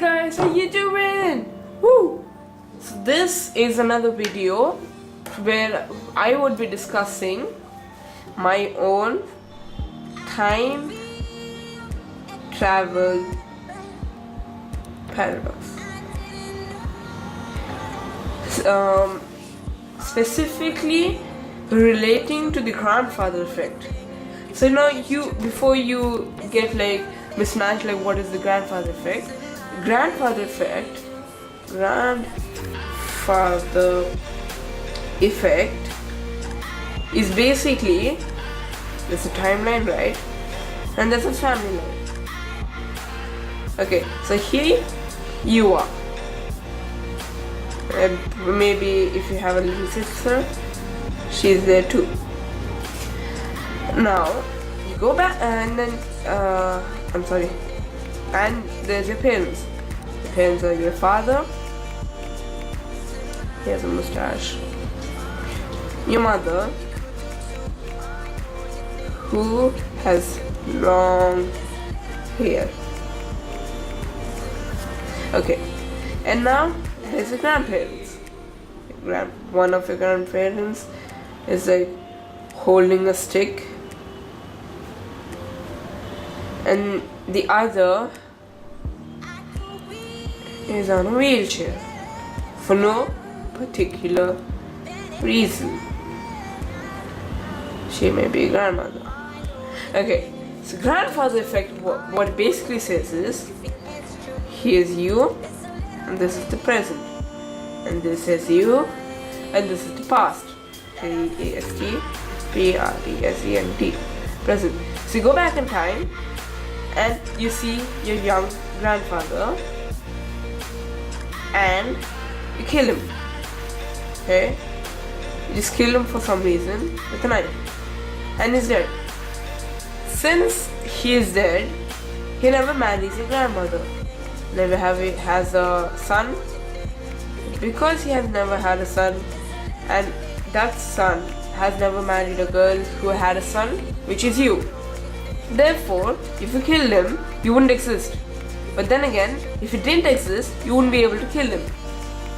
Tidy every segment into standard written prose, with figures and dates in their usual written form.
guys, how you doing? Woo! So this is another video where I would be discussing my own time travel paradox. Specifically relating to the grandfather effect. So now before you get like mismatched, like what is the grandfather effect? Grandfather effect is basically, there's a timeline, right? And there's a family line. Okay, so here you are. And maybe if you have a little sister, she's there too. Now you go back and then and there's your parents. The parents are your father. He has a mustache. Your mother, who has long hair. Okay, and now there's your grandparents. One of your grandparents is like holding a stick, and the other is on a wheelchair for no particular reason. She may be a grandmother. Okay, so grandfather effect, what it basically says is, here's you, and this is the present, and this is you, and this is the past. Past, present. Present. So you go back in time, and you see your young grandfather, and you kill him. Okay? You just kill him for some reason with a knife, and he's dead. Since he is dead, he never marries your grandmother. Never has a son. Because he has never had a son, and that son has never married a girl who had a son, which is you. Therefore, if you killed him, you wouldn't exist. But then again, if you didn't exist, you wouldn't be able to kill him.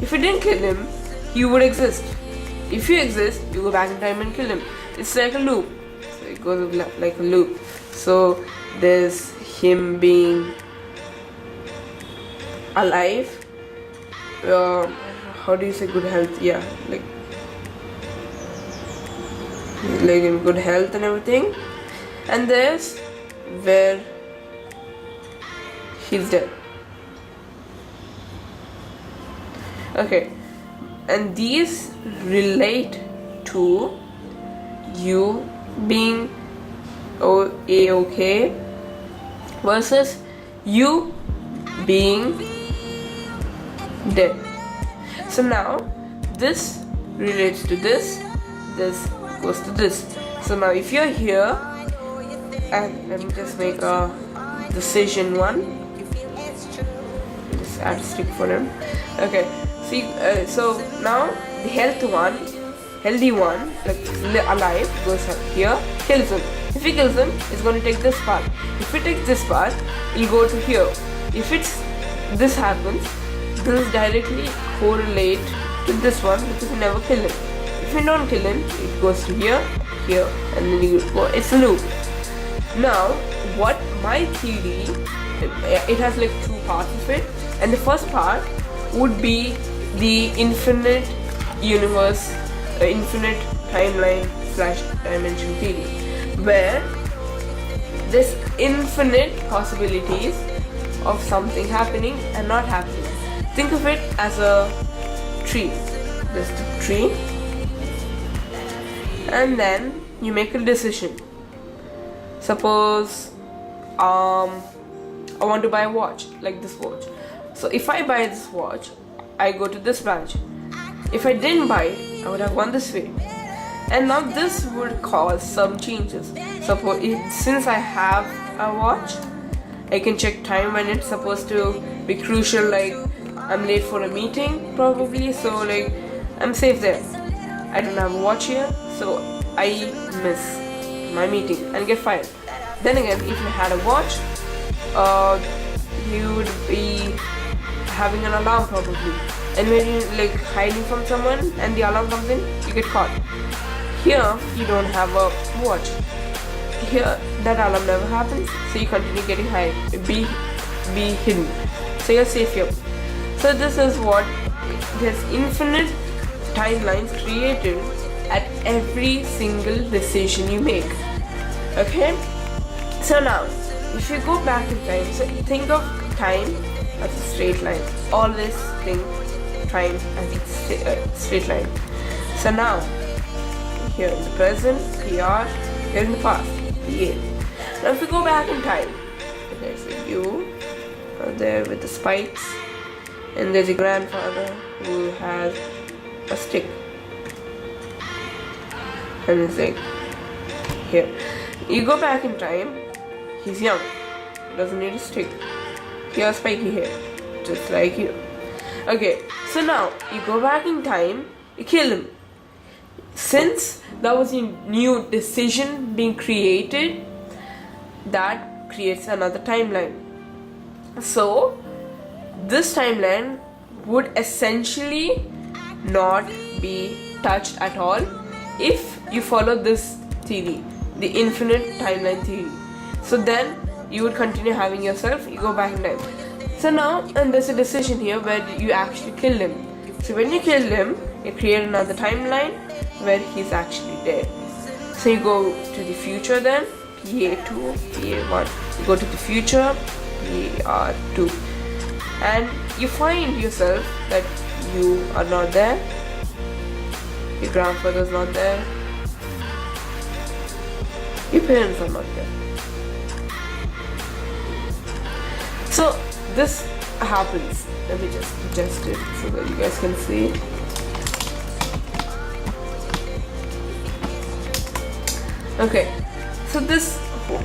If you didn't kill him, you would exist. If you exist, you go back in time and kill him. It's like a loop. So it goes like a loop. So there's him being alive. How do you say good health? Yeah, like in good health and everything. And there's where he's dead. Okay, and these relate to you being okay versus you being dead. So now this relates to this goes to this. So now if you're here, and let me just make a decision one, just add a stick for him. Okay, see, so now the healthy one, like alive, goes up here, kills him. If he kills him, it's going to take this path. If he takes this path, he'll go to here. If this happens, this is directly correlate to this one because you never kill him. If you don't kill him, it goes to here, and then you go. It's a loop. Now, what my theory, it has like two parts of it, and the first part would be the infinite universe, infinite timeline / dimension theory, where there's infinite possibilities of something happening and not happening. Think of it as a tree. There's the tree, and then you make a decision. Suppose I want to buy a watch, like this watch. So if I buy this watch, I go to this branch. If I didn't buy it, I would have gone this way. And now this would cause some changes. Suppose since I have a watch, I can check time when it's supposed to be crucial, like I'm late for a meeting probably, so like I'm safe there. I don't have a watch here, so I miss my meeting and get fired. Then again, if you had a watch, you would be having an alarm probably, and when you like hiding from someone and the alarm comes in, you get caught. Here you don't have a watch. Here that alarm never happens, so you continue getting be hidden, so you're safe here. So this is what, there's infinite timelines created at every single decision you make. Okay, so now if you go back in time, so think of time as a straight line. Always think time as a straight line. So now here in the present we are, here in the past we are. Now if we go back in time, okay, so you are there with the spikes, and there's a grandfather who has a stick, and it's like here. You go back in time, he's young, doesn't need a stick. He has spiky hair, just like you. Okay, so now you go back in time, you kill him. Since that was a new decision being created, that creates another timeline. So this timeline would essentially not be touched at all if you follow this theory, the infinite timeline theory. So then you would continue having yourself, you go back in time. So now, and there's a decision here where you actually kill him. So when you kill him, you create another timeline where he's actually dead. So you go to the future then, PA2, PA1. You go to the future, PA2. And you find yourself that you are not there, your grandfather's not there, your parents are not there. So this happens. Let me just adjust it so that you guys can see. Okay, so this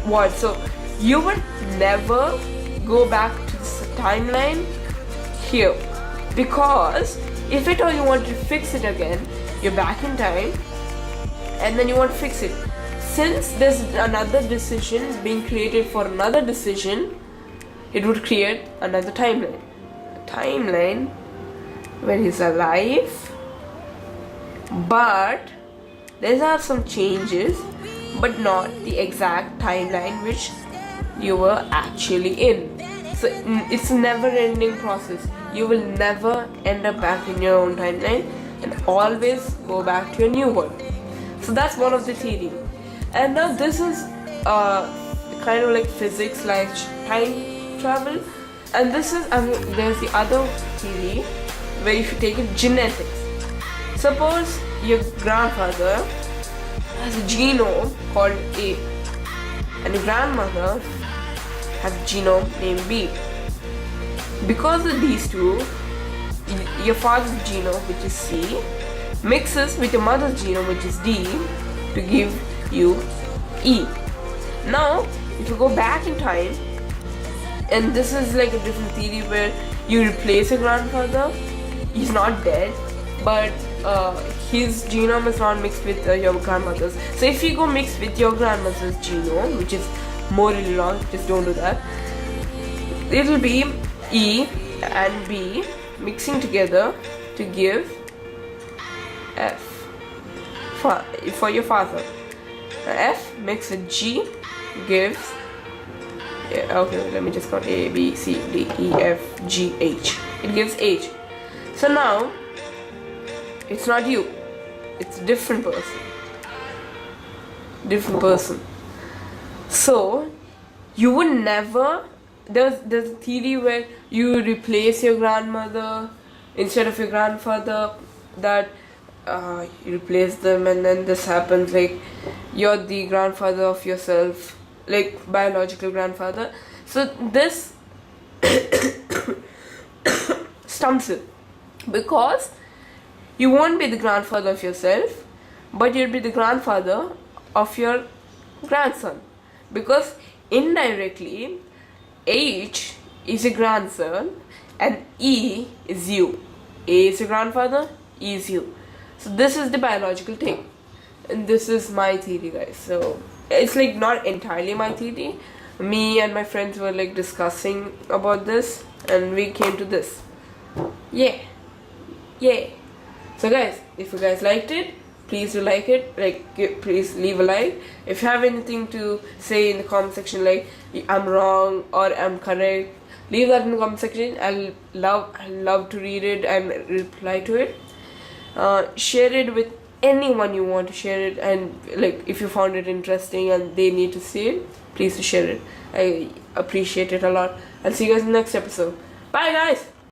what? So you would never go back to this timeline here, because if at all you want to fix it again, you're back in time and then you want to fix it. Since there's another decision being created for another decision, it would create another timeline. A timeline where he's alive, but there are some changes, but not the exact timeline which you were actually in. So it's a never-ending process. You will never end up back in your own timeline and always go back to your new one. So that's one of the theory. And now this is kind of like physics, like time travel. And this is, there's the other theory where if you take it, genetics. Suppose your grandfather has a genome called A and your grandmother has a genome named B. Because of these two, your father's genome, which is C, mixes with your mother's genome, which is D, to give you E. Now, if you go back in time, and this is like a different theory where you replace your grandfather, he's not dead, but his genome is not mixed with your grandmother's. So if you go mix with your grandmother's genome, which is morally wrong, just don't do that, it'll be E and B mixing together to give F for your father. F mixed with G gives, okay, let me just count A, B, C, D, E, F, G, H. It gives H. So now, it's not you, it's a different person. Different person. So, you would never, there's a theory where you replace your grandmother instead of your grandfather, that you replace them and then this happens, like you're the grandfather of yourself, like biological grandfather. So this stumps it, because you won't be the grandfather of yourself, but you'll be the grandfather of your grandson, because indirectly H is your grandson and E is you. A is your grandfather, E is you. So this is the biological thing, and this is my theory, guys. So it's like not entirely my theory. Me and my friends were like discussing about this and we came to this. Yeah. So guys, if you guys liked it, please do like it. Please leave a like. If you have anything to say in the comment section, like I'm wrong or I'm correct, leave that in the comment section. I'll love to read it and reply to it. Share it with anyone you want to share it, and like if you found it interesting and they need to see it, please share it. I appreciate it a lot. I'll see you guys in the next episode. Bye guys.